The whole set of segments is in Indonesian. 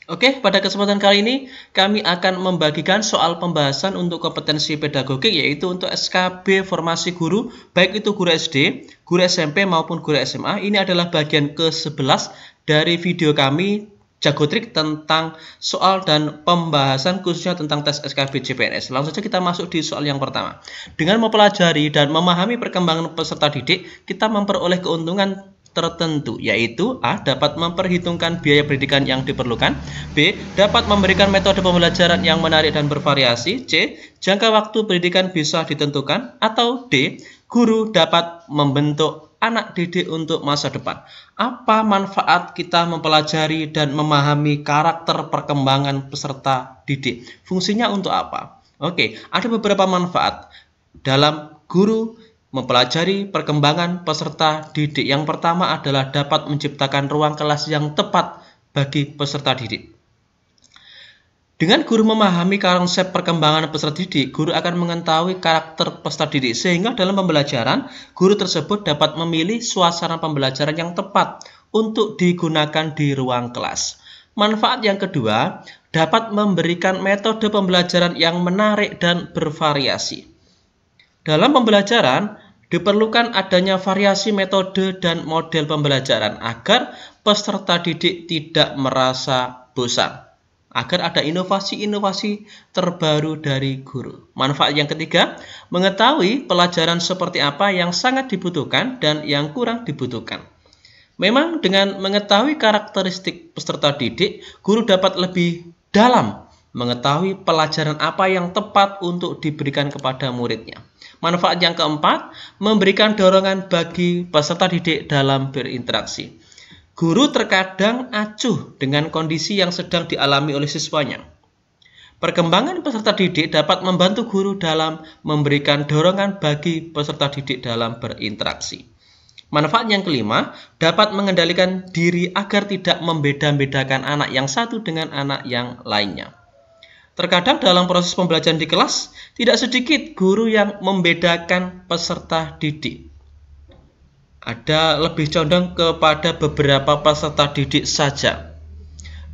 Oke, pada kesempatan kali ini kami akan membagikan soal pembahasan untuk kompetensi pedagogik, yaitu untuk SKB formasi guru, baik itu guru SD, guru SMP maupun guru SMA. Ini adalah bagian ke-11 dari video kami Jagotrik tentang soal dan pembahasan khususnya tentang tes SKB CPNS. Langsung saja kita masuk di soal yang pertama. Dengan mempelajari dan memahami perkembangan peserta didik, kita memperoleh keuntungan tertentu, yaitu A. Dapat memperhitungkan biaya pendidikan yang diperlukan, B. Dapat memberikan metode pembelajaran yang menarik dan bervariasi, C. Jangka waktu pendidikan bisa ditentukan, atau D. Guru dapat membentuk anak didik untuk masa depan. Apa manfaat kita mempelajari dan memahami karakter perkembangan peserta didik? Fungsinya untuk apa? Oke, ada beberapa manfaat dalam guru mempelajari perkembangan peserta didik. Yang pertama adalah dapat menciptakan ruang kelas yang tepat bagi peserta didik. Dengan guru memahami konsep perkembangan peserta didik, guru akan mengetahui karakter peserta didik, sehingga dalam pembelajaran, guru tersebut dapat memilih suasana pembelajaran yang tepat untuk digunakan di ruang kelas. Manfaat yang kedua, dapat memberikan metode pembelajaran yang menarik dan bervariasi. Dalam pembelajaran, diperlukan adanya variasi metode dan model pembelajaran agar peserta didik tidak merasa bosan, agar ada inovasi-inovasi terbaru dari guru. Manfaat yang ketiga, mengetahui pelajaran seperti apa yang sangat dibutuhkan dan yang kurang dibutuhkan. Memang dengan mengetahui karakteristik peserta didik, guru dapat lebih dalam mengetahui pelajaran apa yang tepat untuk diberikan kepada muridnya. Manfaat yang keempat, memberikan dorongan bagi peserta didik dalam berinteraksi. Guru terkadang acuh dengan kondisi yang sedang dialami oleh siswanya. Perkembangan peserta didik dapat membantu guru dalam memberikan dorongan bagi peserta didik dalam berinteraksi. Manfaat yang kelima, dapat mengendalikan diri agar tidak membeda-bedakan anak yang satu dengan anak yang lainnya. Terkadang dalam proses pembelajaran di kelas, tidak sedikit guru yang membedakan peserta didik. Ada lebih condong kepada beberapa peserta didik saja.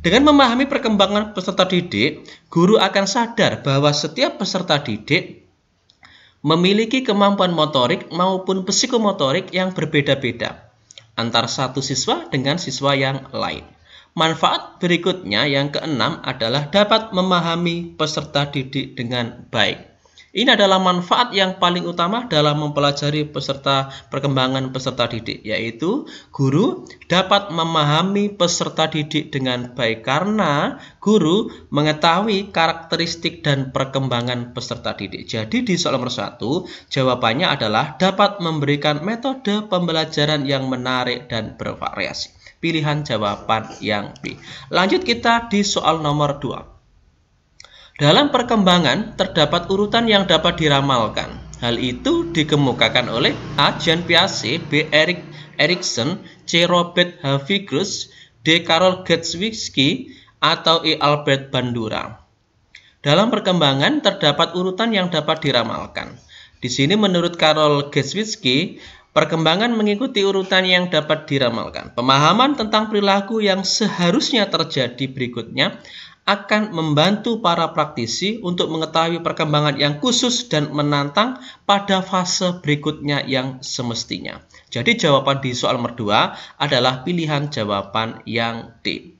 Dengan memahami perkembangan peserta didik, guru akan sadar bahwa setiap peserta didik memiliki kemampuan motorik maupun psikomotorik yang berbeda-beda antara satu siswa dengan siswa yang lain. Manfaat berikutnya yang keenam adalah dapat memahami peserta didik dengan baik. Ini adalah manfaat yang paling utama dalam mempelajari perkembangan peserta didik, yaitu guru dapat memahami peserta didik dengan baik karena guru mengetahui karakteristik dan perkembangan peserta didik. Jadi di soal nomor 1, jawabannya adalah dapat memberikan metode pembelajaran yang menarik dan bervariasi. Pilihan jawaban yang B. Lanjut kita di soal nomor 2. Dalam perkembangan terdapat urutan yang dapat diramalkan. Hal itu dikemukakan oleh A. Jean Piaget, B. Erik Erikson, C. Robert H. Vigus, D. Karol Getwitzky, atau E. Albert Bandura. Dalam perkembangan terdapat urutan yang dapat diramalkan. Di sini menurut Karol Getwitzky, perkembangan mengikuti urutan yang dapat diramalkan. Pemahaman tentang perilaku yang seharusnya terjadi berikutnya akan membantu para praktisi untuk mengetahui perkembangan yang khusus dan menantang pada fase berikutnya yang semestinya. Jadi jawaban di soal nomor 2 adalah pilihan jawaban yang D.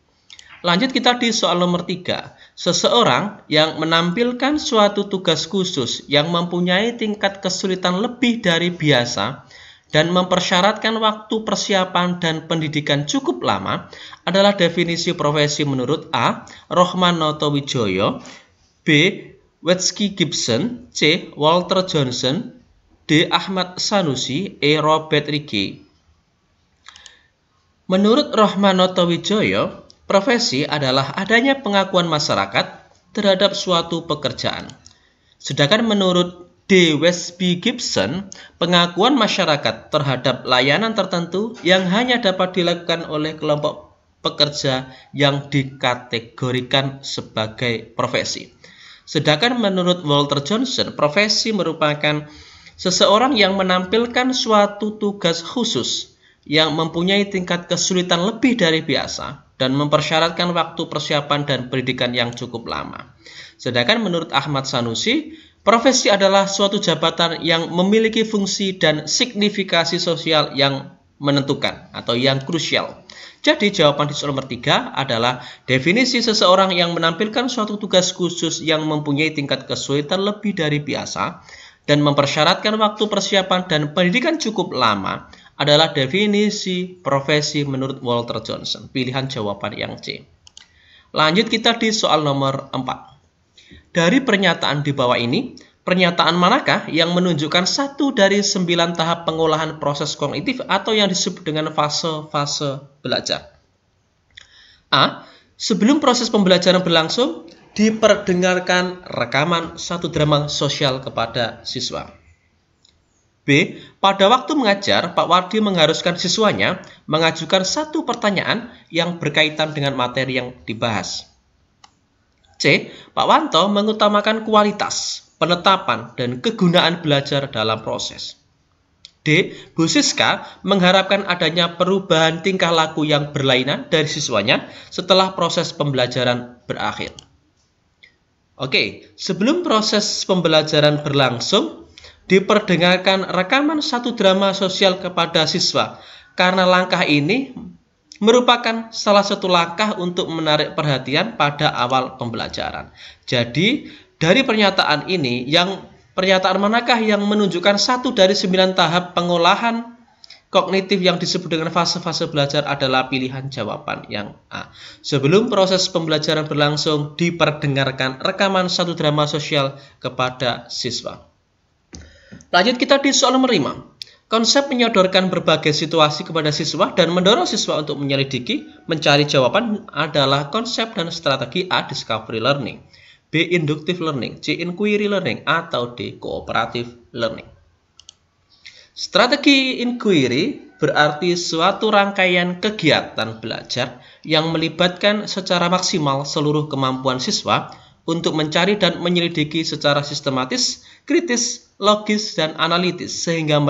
Lanjut kita di soal nomor 3. Seseorang yang menampilkan suatu tugas khusus yang mempunyai tingkat kesulitan lebih dari biasa dan mempersyaratkan waktu persiapan dan pendidikan cukup lama adalah definisi profesi menurut A. Rohmanoto Widjojo, B. Wetsky Gibson, C. Walter Johnson, D. Ahmad Sanusi, E. Robert Rigge. Menurut Rohmanoto Widjojo, profesi adalah adanya pengakuan masyarakat terhadap suatu pekerjaan. Sedangkan menurut D. Wetsky Gibson, pengakuan masyarakat terhadap layanan tertentu yang hanya dapat dilakukan oleh kelompok pekerja yang dikategorikan sebagai profesi. Sedangkan menurut Walter Johnson, profesi merupakan seseorang yang menampilkan suatu tugas khusus yang mempunyai tingkat kesulitan lebih dari biasa dan mempersyaratkan waktu persiapan dan pendidikan yang cukup lama. Sedangkan menurut Ahmad Sanusi, profesi adalah suatu jabatan yang memiliki fungsi dan signifikasi sosial yang menentukan atau yang krusial. Jadi jawaban di soal nomor 3 adalah definisi seseorang yang menampilkan suatu tugas khusus yang mempunyai tingkat kesulitan lebih dari biasa dan mempersyaratkan waktu persiapan dan pendidikan cukup lama adalah definisi profesi menurut Walter Johnson. Pilihan jawaban yang C. Lanjut kita di soal nomor 4. Dari pernyataan di bawah ini, pernyataan manakah yang menunjukkan satu dari 9 tahap pengolahan proses kognitif atau yang disebut dengan fase-fase belajar? A. Sebelum proses pembelajaran berlangsung, diperdengarkan rekaman satu drama sosial kepada siswa. B. Pada waktu mengajar, Pak Wardi mengharuskan siswanya mengajukan satu pertanyaan yang berkaitan dengan materi yang dibahas. C. Pak Wanto mengutamakan kualitas, penetapan, dan kegunaan belajar dalam proses. D. Bu Siska mengharapkan adanya perubahan tingkah laku yang berlainan dari siswanya setelah proses pembelajaran berakhir. Oke, sebelum proses pembelajaran berlangsung, diperdengarkan rekaman satu drama sosial kepada siswa karena langkah ini merupakan salah satu langkah untuk menarik perhatian pada awal pembelajaran. Jadi, dari pernyataan ini, pernyataan manakah yang menunjukkan satu dari 9 tahap pengolahan kognitif yang disebut dengan fase-fase belajar adalah pilihan jawaban yang A. Sebelum proses pembelajaran berlangsung, diperdengarkan rekaman satu drama sosial kepada siswa. Lanjut kita di soal nomor 5. Konsep menyodorkan berbagai situasi kepada siswa dan mendorong siswa untuk menyelidiki, mencari jawaban adalah konsep dan strategi A. Discovery learning, B. Inductive learning, C. Inquiry learning, atau D. Cooperative learning. Strategi inquiry berarti suatu rangkaian kegiatan belajar yang melibatkan secara maksimal seluruh kemampuan siswa untuk mencari dan menyelidiki secara sistematis, kritis, logis, dan analitis sehingga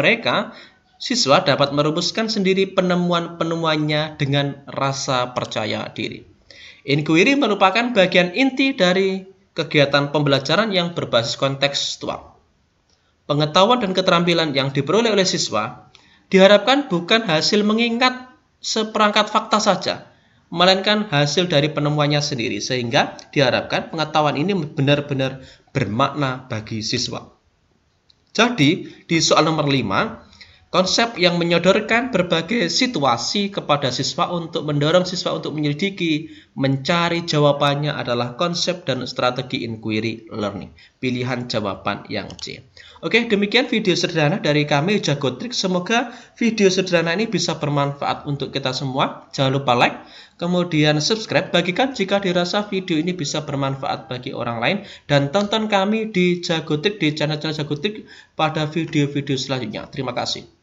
siswa dapat merumuskan sendiri penemuan-penemuannya dengan rasa percaya diri. Inquiry merupakan bagian inti dari kegiatan pembelajaran yang berbasis kontekstual. Pengetahuan dan keterampilan yang diperoleh oleh siswa diharapkan bukan hasil mengingat seperangkat fakta saja, melainkan hasil dari penemuannya sendiri, sehingga diharapkan pengetahuan ini benar-benar bermakna bagi siswa. Jadi, di soal nomor 5, konsep yang menyodorkan berbagai situasi kepada siswa untuk mendorong siswa untuk menyelidiki, mencari jawabannya adalah konsep dan strategi inquiry learning. Pilihan jawaban yang C. Oke, demikian video sederhana dari kami Jagotrik. Semoga video sederhana ini bisa bermanfaat untuk kita semua. Jangan lupa like, kemudian subscribe, bagikan jika dirasa video ini bisa bermanfaat bagi orang lain, dan tonton kami di Jagotrik, di channel Jagotrik pada video-video selanjutnya. Terima kasih.